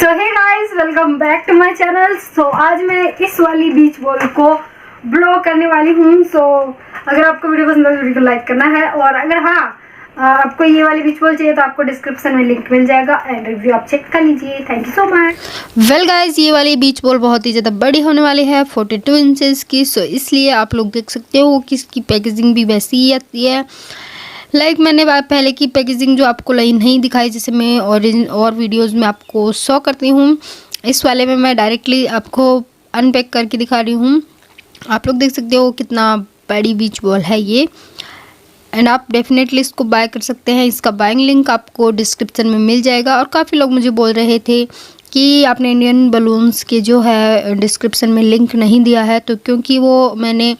So hey guys, welcome back to my channel. So आज मैं इस वाली बीच बॉल को ब्लॉग करने वाली हूँ। सो अगर आपको वीडियो पसंद है तो वीडियो को लाइक करना है, और अगर आपको ये वाली बीच बॉल चाहिए तो आपको डिस्क्रिप्शन में लिंक मिल जाएगा एंड रिव्यू आप चेक कर लीजिए। Thank you so much. Well guys, ये वाली बीच बॉल बहुत ही ज़्यादा बड़ी होने वाली है, 42 इंचेस की। सो इसलिए आप लोग देख सकते हो कि इसकी पैकेजिंग भी वैसी ही आती है। मैंने पहले की पैकेजिंग जो आपको नहीं दिखाई, जैसे मैं और वीडियोस में आपको शो करती हूँ, इस वाले में मैं डायरेक्टली आपको अनपैक करके दिखा रही हूँ। आप लोग देख सकते हो कितना बड़ी बीच बॉल है ये, एंड आप डेफिनेटली इसको बाय कर सकते हैं। इसका बाइंग लिंक आपको डिस्क्रिप्शन में मिल जाएगा। और काफ़ी लोग मुझे बोल रहे थे कि आपने इंडियन बलून्स के जो है डिस्क्रिप्शन में लिंक नहीं दिया है, तो क्योंकि वो मैंने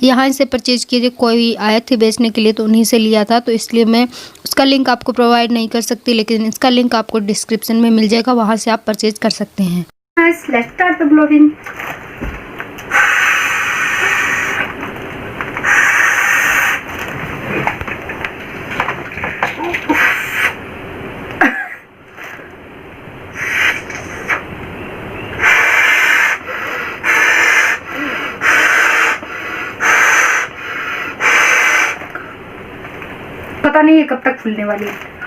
यहाँ से परचेज किए थे, कोई आए थे बेचने के लिए तो उन्हीं से लिया था, तो इसलिए मैं उसका लिंक आपको प्रोवाइड नहीं कर सकती, लेकिन इसका लिंक आपको डिस्क्रिप्शन में मिल जाएगा, वहाँ से आप परचेज कर सकते हैं। Let's start the blogging. पता नहीं ये कब तक खुलने वाली है।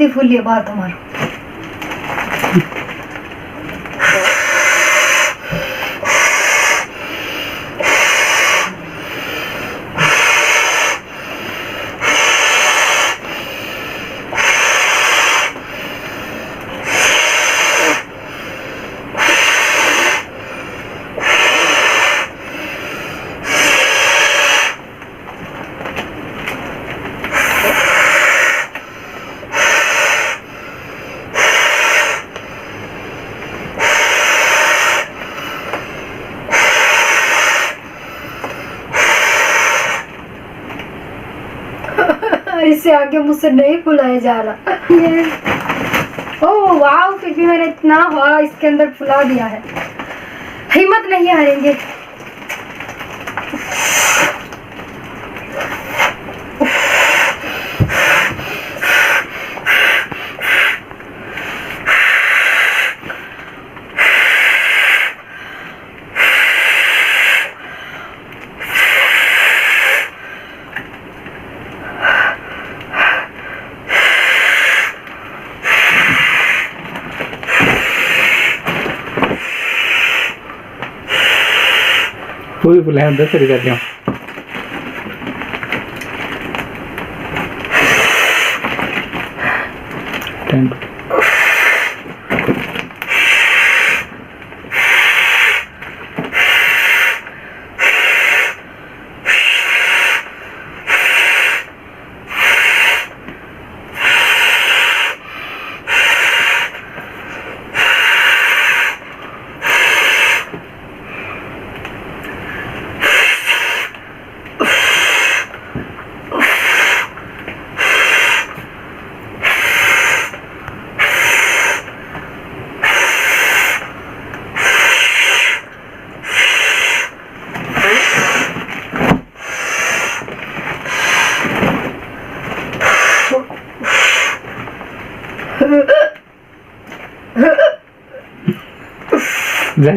फुल ये बात हमारा इससे आगे मुझसे नहीं फुलाया जा रहा। ओह वाह, फिर भी मैंने इतना हवा इसके अंदर फुला दिया है, हिम्मत नहीं हारेंगे। कोई बुलाया अंदर से जाती हूँ।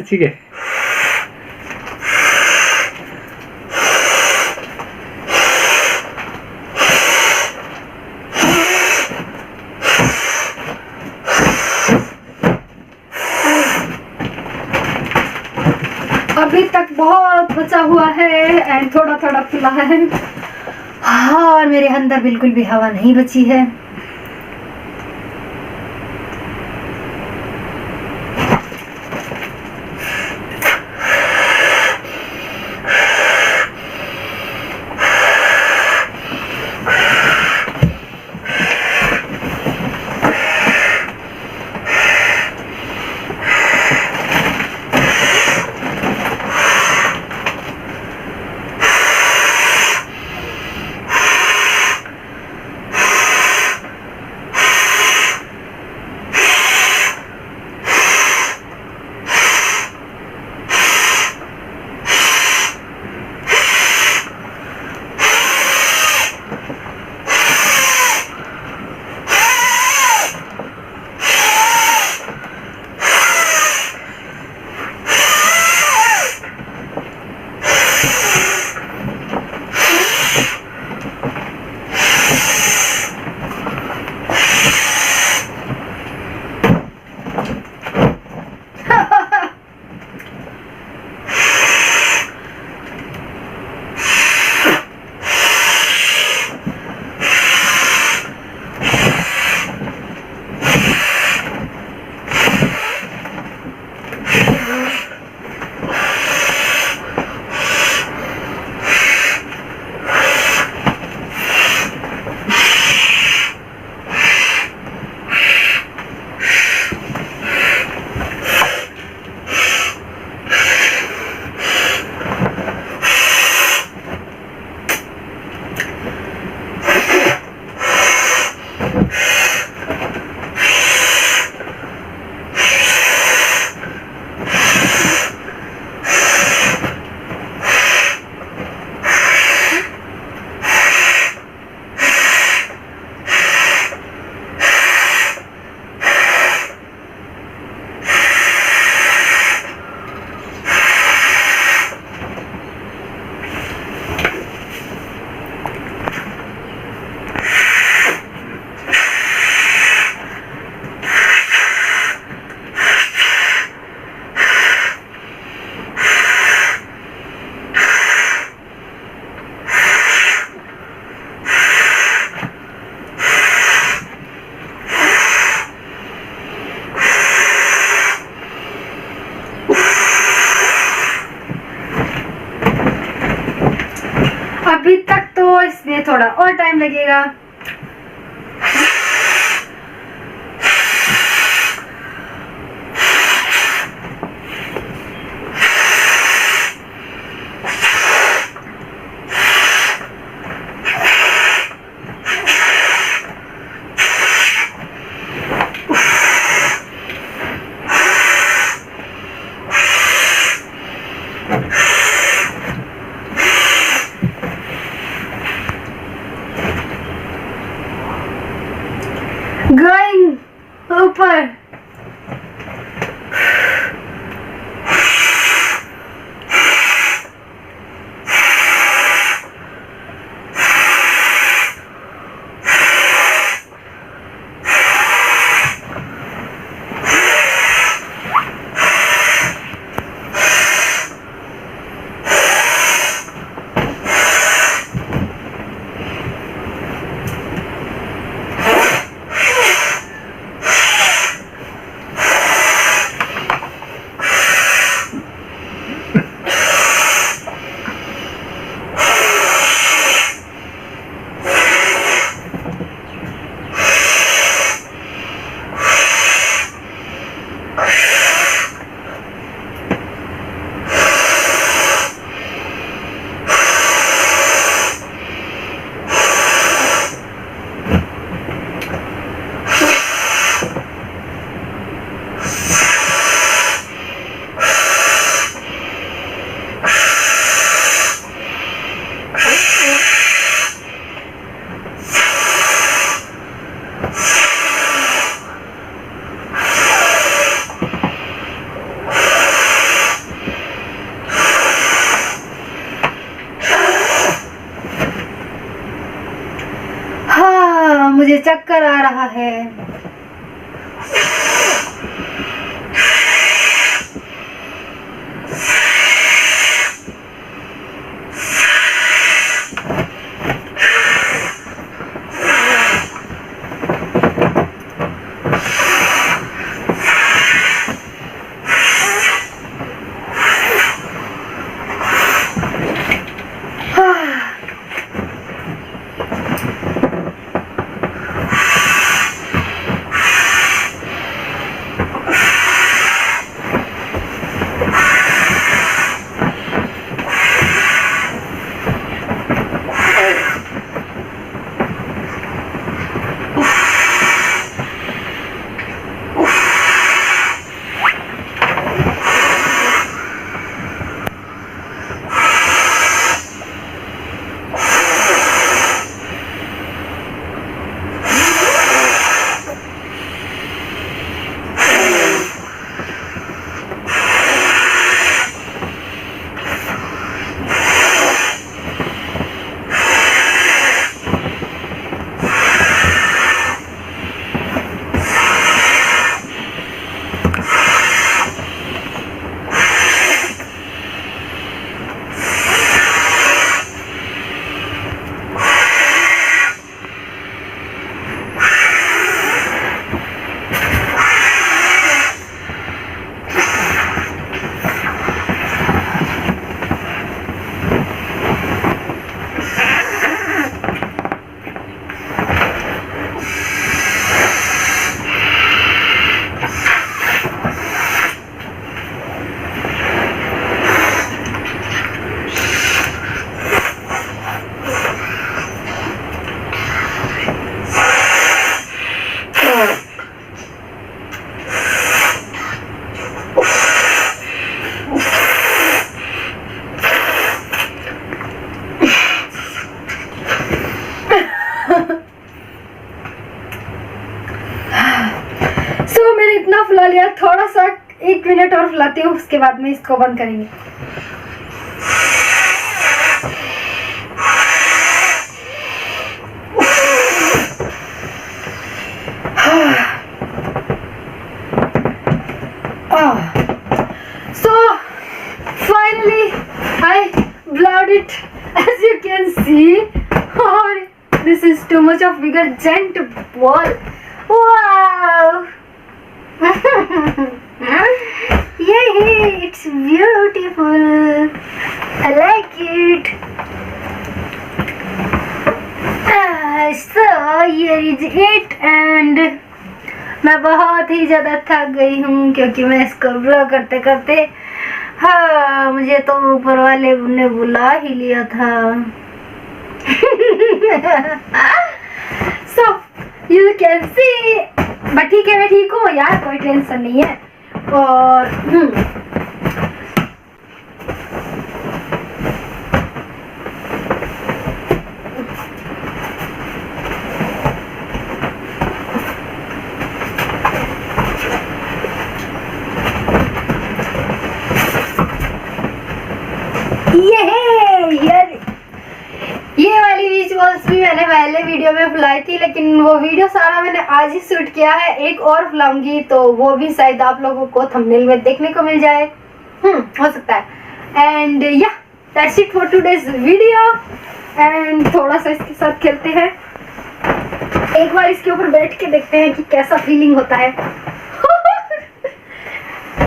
ठीक है। बचा हुआ है एंड थोड़ा थोड़ा खुला है। हाँ, और मेरे अंदर बिल्कुल भी हवा नहीं बची है। अभी तक तो इसमें थोड़ा और टाइम लगेगा। Going ऊपर। मुझे चक्कर आ रहा है। चलिए थोड़ा सा 1 मिनट और फुलाती हूँ, उसके बाद में इसको बंद करेंगे। So finally I blurred it, as you can see. Oh, this is too much of bigger giant ball. Wow. Yay, it's beautiful. I like it. So here is it, and मैं बहुत ही ज़्यादा थक गई हूँ क्योंकि मैं इसको ब्लो करते करते, हाँ मुझे तो ऊपर वाले ने बुला ही लिया था। So you can see, but ठीक है, मैं ठीक हूँ यार, कोई टेंशन नहीं है। और ये वाली बीच बॉल्स भी मैंने पहले वीडियो में फुलाई थी, लेकिन वो वीडियो सारा मैंने आज ही शूट किया है। एक और फुलाऊंगी तो वो भी शायद आप लोगों को थंबनेल में देखने को मिल जाए, हो सकता है। एंड या that's it for today's video. And थोड़ा सा इसके साथ खेलते हैं, एक बार इसके ऊपर बैठ के देखते हैं कि कैसा फीलिंग होता है।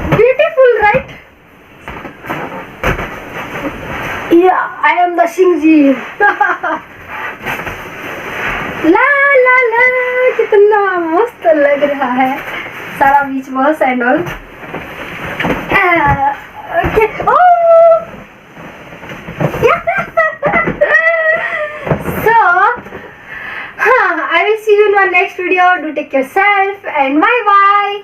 Beautiful right? Yeah, I am the Shingji. ला ला ला, कितना मस्त लग रहा है सारा beach balls and all. Okay, so I will see you in my next video. Do take care yourself and bye bye.